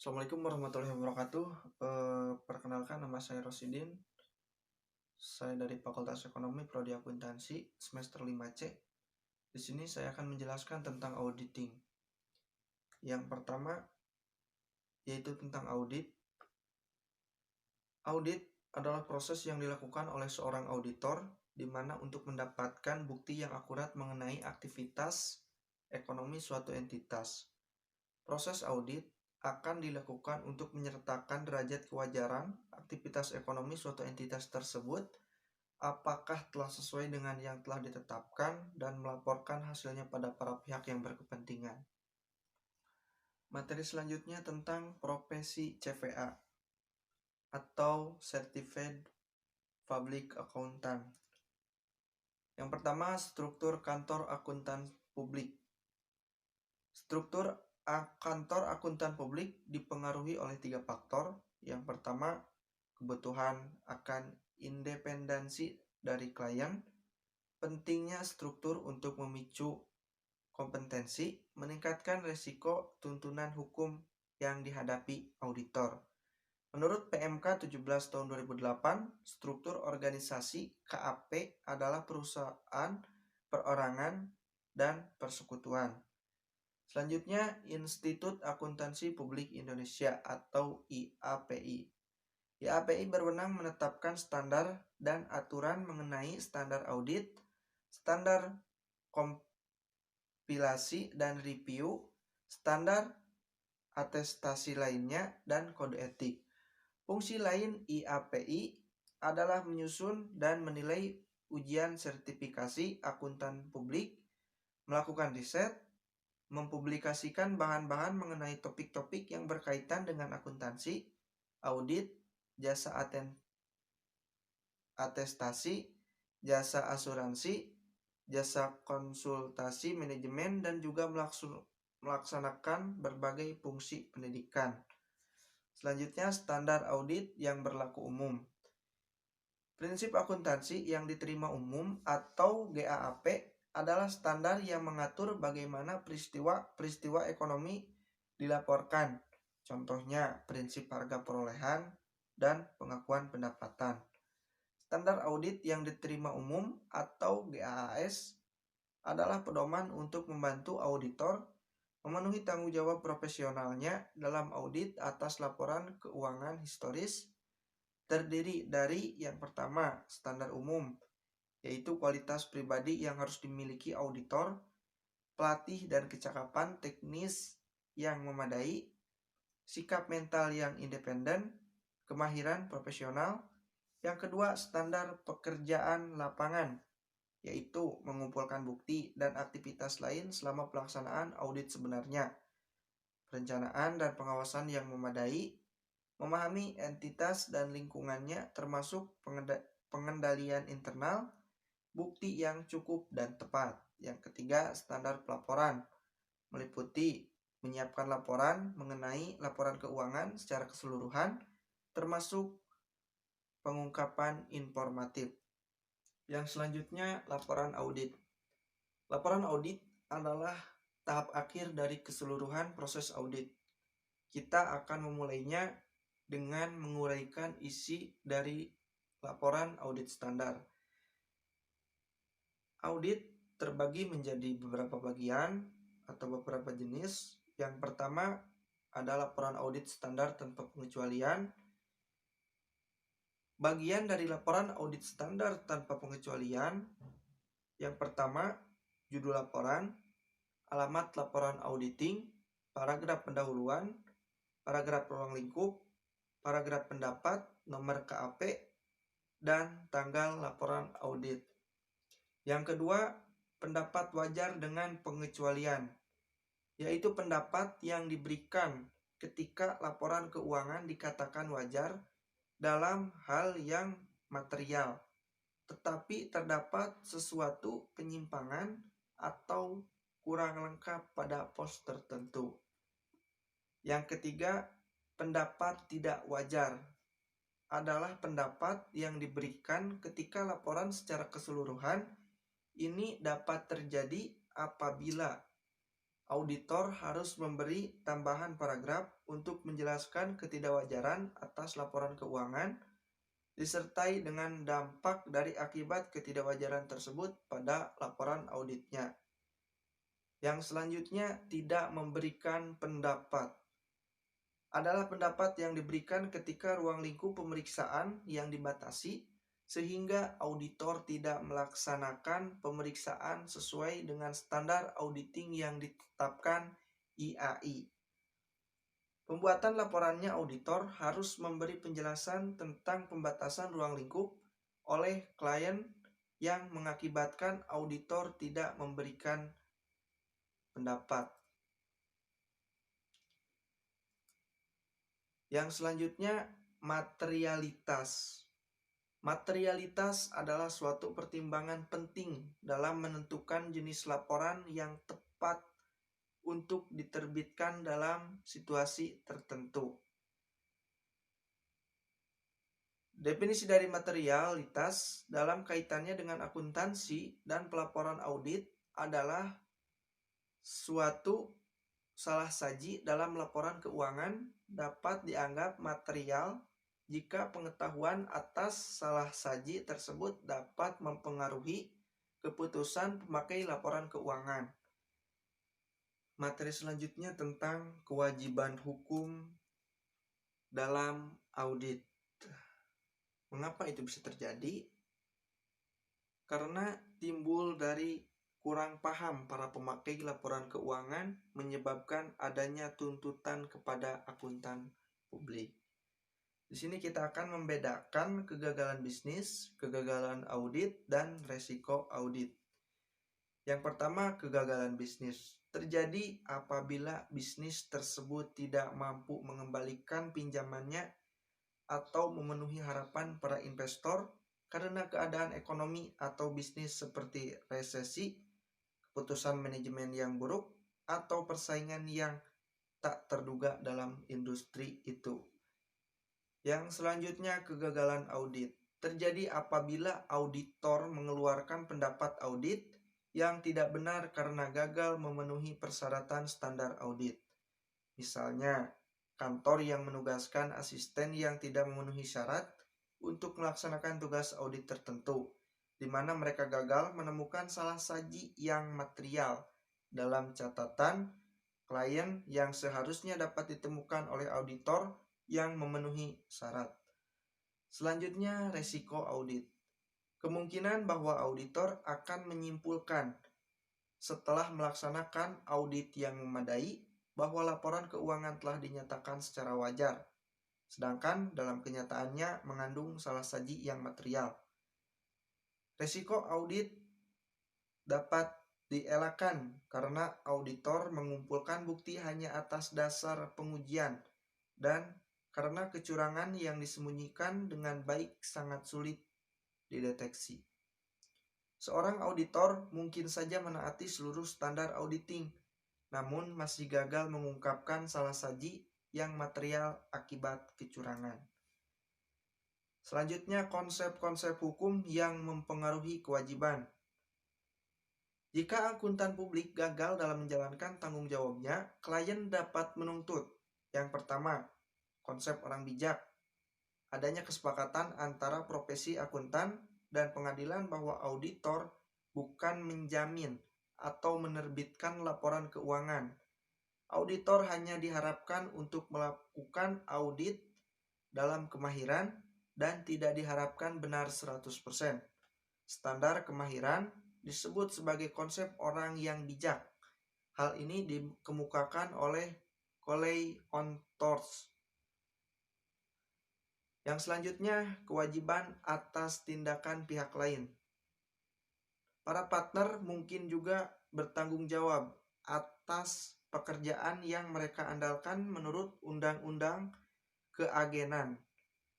Assalamualaikum warahmatullahi wabarakatuh. Perkenalkan, nama saya Rosidin. Saya dari Fakultas Ekonomi Prodi Akuntansi semester 5C. Di sini saya akan menjelaskan tentang auditing. Yang pertama yaitu tentang audit. Audit adalah proses yang dilakukan oleh seorang auditor di mana untuk mendapatkan bukti yang akurat mengenai aktivitas ekonomi suatu entitas. Proses audit akan dilakukan untuk menyertakan derajat kewajaran aktivitas ekonomi suatu entitas tersebut, apakah telah sesuai dengan yang telah ditetapkan, dan melaporkan hasilnya pada para pihak yang berkepentingan. Materi selanjutnya tentang profesi CPA atau Certified Public Accountant. Yang pertama, struktur kantor akuntan publik. Struktur kantor akuntan publik dipengaruhi oleh 3 faktor. Yang pertama, kebutuhan akan independensi dari klien, pentingnya struktur untuk memicu kompetensi, meningkatkan risiko tuntunan hukum yang dihadapi auditor. Menurut PMK 17 tahun 2008, struktur organisasi KAP adalah perusahaan, perorangan, dan persekutuan. Selanjutnya, Institut Akuntansi Publik Indonesia atau IAPI. IAPI berwenang menetapkan standar dan aturan mengenai standar audit, standar kompilasi dan review, standar atestasi lainnya, dan kode etik. Fungsi lain IAPI adalah menyusun dan menilai ujian sertifikasi akuntan publik, melakukan riset, mempublikasikan bahan-bahan mengenai topik-topik yang berkaitan dengan akuntansi, audit, jasa atestasi, jasa asuransi, jasa konsultasi manajemen, dan juga melaksanakan berbagai fungsi pendidikan. Selanjutnya, standar audit yang berlaku umum. Prinsip akuntansi yang diterima umum atau GAAP adalah standar yang mengatur bagaimana peristiwa ekonomi dilaporkan. Contohnya, prinsip harga perolehan dan pengakuan pendapatan. Standar audit yang diterima umum atau GAAS adalah pedoman untuk membantu auditor memenuhi tanggung jawab profesionalnya dalam audit atas laporan keuangan historis. Terdiri dari yang pertama, standar umum, yaitu kualitas pribadi yang harus dimiliki auditor, pelatih dan kecakapan teknis yang memadai, sikap mental yang independen, kemahiran profesional. Yang kedua, standar pekerjaan lapangan, yaitu mengumpulkan bukti dan aktivitas lain selama pelaksanaan audit sebenarnya, perencanaan dan pengawasan yang memadai, memahami entitas dan lingkungannya termasuk pengendalian internal, bukti yang cukup dan tepat. Yang ketiga, standar pelaporan, meliputi menyiapkan laporan mengenai laporan keuangan secara keseluruhan, termasuk pengungkapan informatif. Yang selanjutnya, laporan audit. Laporan audit adalah tahap akhir dari keseluruhan proses audit. Kita akan memulainya dengan menguraikan isi dari laporan audit standar. Audit terbagi menjadi beberapa bagian atau beberapa jenis. Yang pertama adalah laporan audit standar tanpa pengecualian. Bagian dari laporan audit standar tanpa pengecualian, yang pertama, judul laporan, alamat laporan auditing, paragraf pendahuluan, paragraf ruang lingkup, paragraf pendapat, nomor KAP, dan tanggal laporan audit. Yang kedua, pendapat wajar dengan pengecualian, yaitu pendapat yang diberikan ketika laporan keuangan dikatakan wajar dalam hal yang material, tetapi terdapat sesuatu penyimpangan atau kurang lengkap pada pos tertentu. Yang ketiga, pendapat tidak wajar adalah pendapat yang diberikan ketika laporan secara keseluruhan ini dapat terjadi apabila Auditor harus memberi tambahan paragraf untuk menjelaskan ketidakwajaran atas laporan keuangan disertai dengan dampak dari akibat ketidakwajaran tersebut pada laporan auditnya. Yang selanjutnya, tidak memberikan pendapat. Adalah pendapat yang diberikan ketika ruang lingkup pemeriksaan yang dibatasi sehingga auditor tidak melaksanakan pemeriksaan sesuai dengan standar auditing yang ditetapkan IAI. Pembuatan laporannya auditor harus memberi penjelasan tentang pembatasan ruang lingkup oleh klien yang mengakibatkan auditor tidak memberikan pendapat. Yang selanjutnya, materialitas. Materialitas adalah suatu pertimbangan penting dalam menentukan jenis laporan yang tepat untuk diterbitkan dalam situasi tertentu. Definisi dari materialitas dalam kaitannya dengan akuntansi dan pelaporan audit adalah suatu salah saji dalam laporan keuangan dapat dianggap material jika pengetahuan atas salah saji tersebut dapat mempengaruhi keputusan pemakai laporan keuangan. Materi selanjutnya tentang kewajiban hukum dalam audit. Mengapa itu bisa terjadi? Karena timbul dari kurang paham para pemakai laporan keuangan menyebabkan adanya tuntutan kepada akuntan publik. Di sini kita akan membedakan kegagalan bisnis, kegagalan audit, dan resiko audit. Yang pertama, kegagalan bisnis. Terjadi apabila bisnis tersebut tidak mampu mengembalikan pinjamannya atau memenuhi harapan para investor karena keadaan ekonomi atau bisnis seperti resesi, keputusan manajemen yang buruk, atau persaingan yang tak terduga dalam industri itu. Yang selanjutnya, kegagalan audit. Terjadi apabila auditor mengeluarkan pendapat audit yang tidak benar karena gagal memenuhi persyaratan standar audit. Misalnya, kantor yang menugaskan asisten yang tidak memenuhi syarat untuk melaksanakan tugas audit tertentu, di mana mereka gagal menemukan salah saji yang material dalam catatan klien yang seharusnya dapat ditemukan oleh auditor yang memenuhi syarat. Selanjutnya, resiko audit. Kemungkinan bahwa auditor akan menyimpulkan setelah melaksanakan audit yang memadai bahwa laporan keuangan telah dinyatakan secara wajar, sedangkan dalam kenyataannya mengandung salah saji yang material. Resiko audit dapat dielakkan karena auditor mengumpulkan bukti hanya atas dasar pengujian dan karena kecurangan yang disembunyikan dengan baik sangat sulit dideteksi. Seorang auditor mungkin saja menaati seluruh standar auditing, namun masih gagal mengungkapkan salah saji yang material akibat kecurangan. Selanjutnya, konsep-konsep hukum yang mempengaruhi kewajiban. Jika akuntan publik gagal dalam menjalankan tanggung jawabnya, klien dapat menuntut. Yang pertama, konsep orang bijak. Adanya kesepakatan antara profesi akuntan dan pengadilan bahwa auditor bukan menjamin atau menerbitkan laporan keuangan. Auditor hanya diharapkan untuk melakukan audit dalam kemahiran dan tidak diharapkan benar 100%. Standar kemahiran disebut sebagai konsep orang yang bijak. Hal ini dikemukakan oleh Colley on Tors. Yang selanjutnya, kewajiban atas tindakan pihak lain. Para partner mungkin juga bertanggung jawab atas pekerjaan yang mereka andalkan menurut undang-undang keagenan.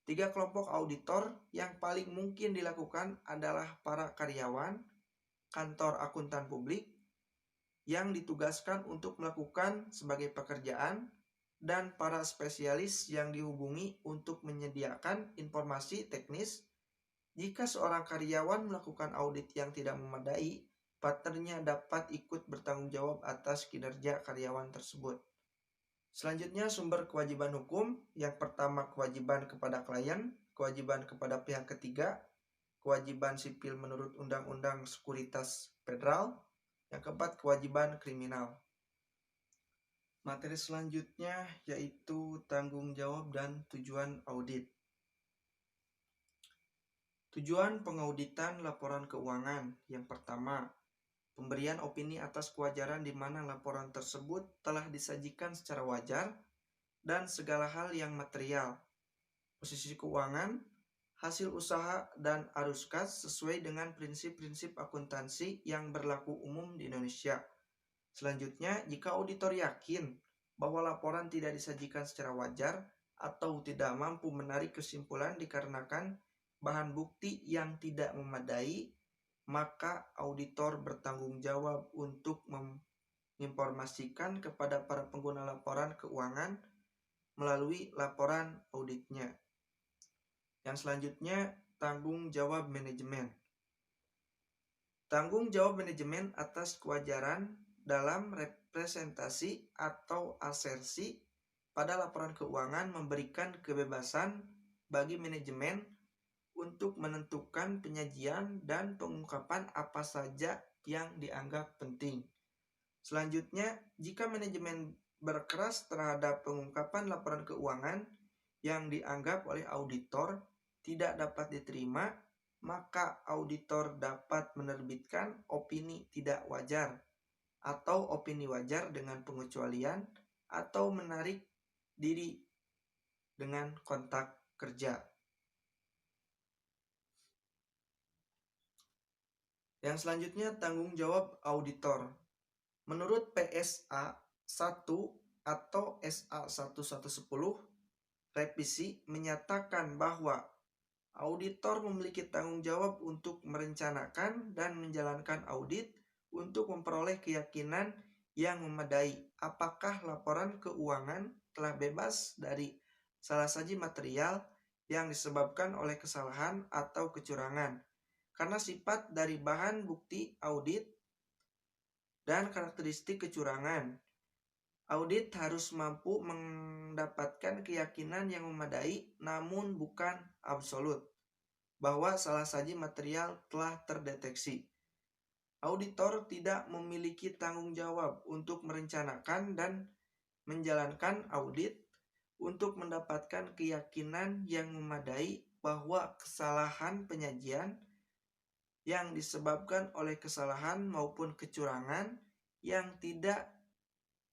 3 kelompok auditor yang paling mungkin dilakukan adalah para karyawan, kantor akuntan publik yang ditugaskan untuk melakukan sebagai pekerjaan, dan para spesialis yang dihubungi untuk menyediakan informasi teknis. Jika seorang karyawan melakukan audit yang tidak memadai, partnernya dapat ikut bertanggung jawab atas kinerja karyawan tersebut. Selanjutnya, sumber kewajiban hukum. Yang pertama, kewajiban kepada klien, kewajiban kepada pihak ketiga, kewajiban sipil menurut Undang-Undang Sekuritas Federal. Yang keempat, kewajiban kriminal. Materi selanjutnya yaitu tanggung jawab dan tujuan audit. Tujuan pengauditan laporan keuangan. Yang pertama, pemberian opini atas kewajaran di mana laporan tersebut telah disajikan secara wajar dan segala hal yang material, posisi keuangan, hasil usaha, dan arus kas sesuai dengan prinsip-prinsip akuntansi yang berlaku umum di Indonesia. Selanjutnya, jika auditor yakin bahwa laporan tidak disajikan secara wajar atau tidak mampu menarik kesimpulan dikarenakan bahan bukti yang tidak memadai, maka auditor bertanggung jawab untuk menginformasikan kepada para pengguna laporan keuangan melalui laporan auditnya. Yang selanjutnya, tanggung jawab manajemen. Tanggung jawab manajemen atas kewajaran dalam representasi atau asersi pada laporan keuangan memberikan kebebasan bagi manajemen untuk menentukan penyajian dan pengungkapan apa saja yang dianggap penting. Selanjutnya, jika manajemen berkeras terhadap pengungkapan laporan keuangan yang dianggap oleh auditor tidak dapat diterima, maka auditor dapat menerbitkan opini tidak wajar atau opini wajar dengan pengecualian atau menarik diri dengan kontak kerja. Yang selanjutnya, tanggung jawab auditor. Menurut PSA 1 atau SA 1110, revisi menyatakan bahwa auditor memiliki tanggung jawab untuk merencanakan dan menjalankan audit untuk memperoleh keyakinan yang memadai apakah laporan keuangan telah bebas dari salah saji material yang disebabkan oleh kesalahan atau kecurangan. Karena sifat dari bahan bukti audit dan karakteristik kecurangan, audit harus mampu mendapatkan keyakinan yang memadai namun bukan absolut bahwa salah saji material telah terdeteksi. Auditor tidak memiliki tanggung jawab untuk merencanakan dan menjalankan audit untuk mendapatkan keyakinan yang memadai bahwa kesalahan penyajian yang disebabkan oleh kesalahan maupun kecurangan yang tidak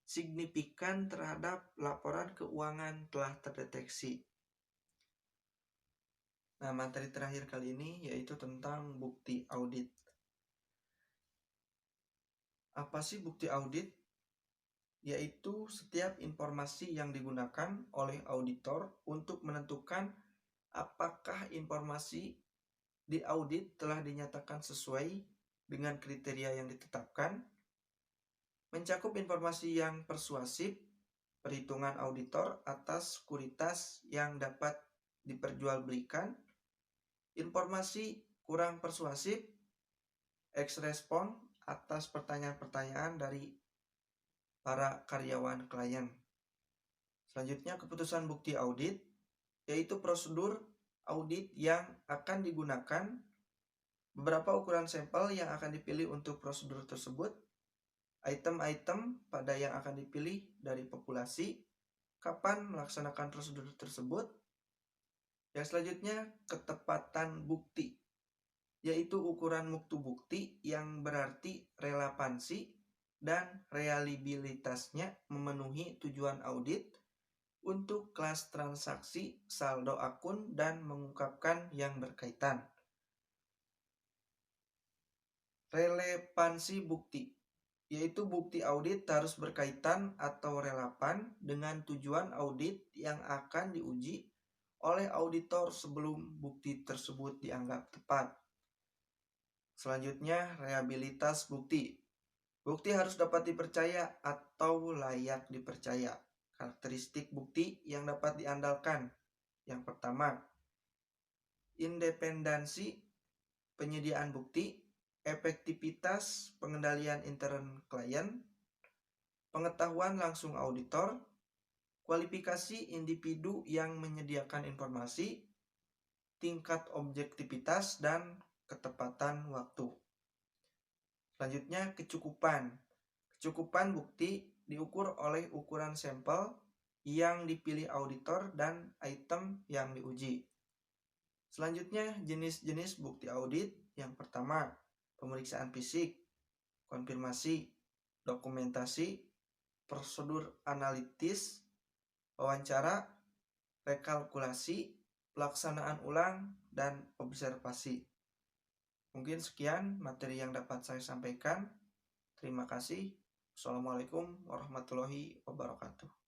signifikan terhadap laporan keuangan telah terdeteksi. Nah, materi terakhir kali ini yaitu tentang bukti audit. Apa sih bukti audit? Yaitu setiap informasi yang digunakan oleh auditor untuk menentukan apakah informasi di audit telah dinyatakan sesuai dengan kriteria yang ditetapkan, mencakup informasi yang persuasif, perhitungan auditor atas sekuritas yang dapat diperjualbelikan, informasi kurang persuasif, eks-respon atas pertanyaan-pertanyaan dari para karyawan klien. Selanjutnya, keputusan bukti audit, yaitu prosedur audit yang akan digunakan, beberapa ukuran sampel yang akan dipilih untuk prosedur tersebut, item-item pada yang akan dipilih dari populasi, kapan melaksanakan prosedur tersebut. Yang selanjutnya, ketepatan bukti, yaitu ukuran mutu bukti yang berarti relevansi dan reliabilitasnya memenuhi tujuan audit untuk kelas transaksi, saldo akun, dan mengungkapkan yang berkaitan. Relevansi bukti, yaitu bukti audit harus berkaitan atau relevan dengan tujuan audit yang akan diuji oleh auditor sebelum bukti tersebut dianggap tepat. Selanjutnya, reliabilitas bukti. Bukti harus dapat dipercaya atau layak dipercaya. Karakteristik bukti yang dapat diandalkan. Yang pertama, independensi penyediaan bukti. efektivitas pengendalian intern klien, pengetahuan langsung auditor, kualifikasi individu yang menyediakan informasi, tingkat objektivitas dan ketepatan waktu. Selanjutnya, kecukupan. Kecukupan bukti diukur oleh ukuran sampel yang dipilih auditor dan item yang diuji. Selanjutnya, jenis-jenis bukti audit. Yang pertama, pemeriksaan fisik, konfirmasi, dokumentasi, prosedur analitis, wawancara, rekalkulasi, pelaksanaan ulang, dan observasi. Mungkin sekian materi yang dapat saya sampaikan. Terima kasih. Assalamualaikum warahmatullahi wabarakatuh.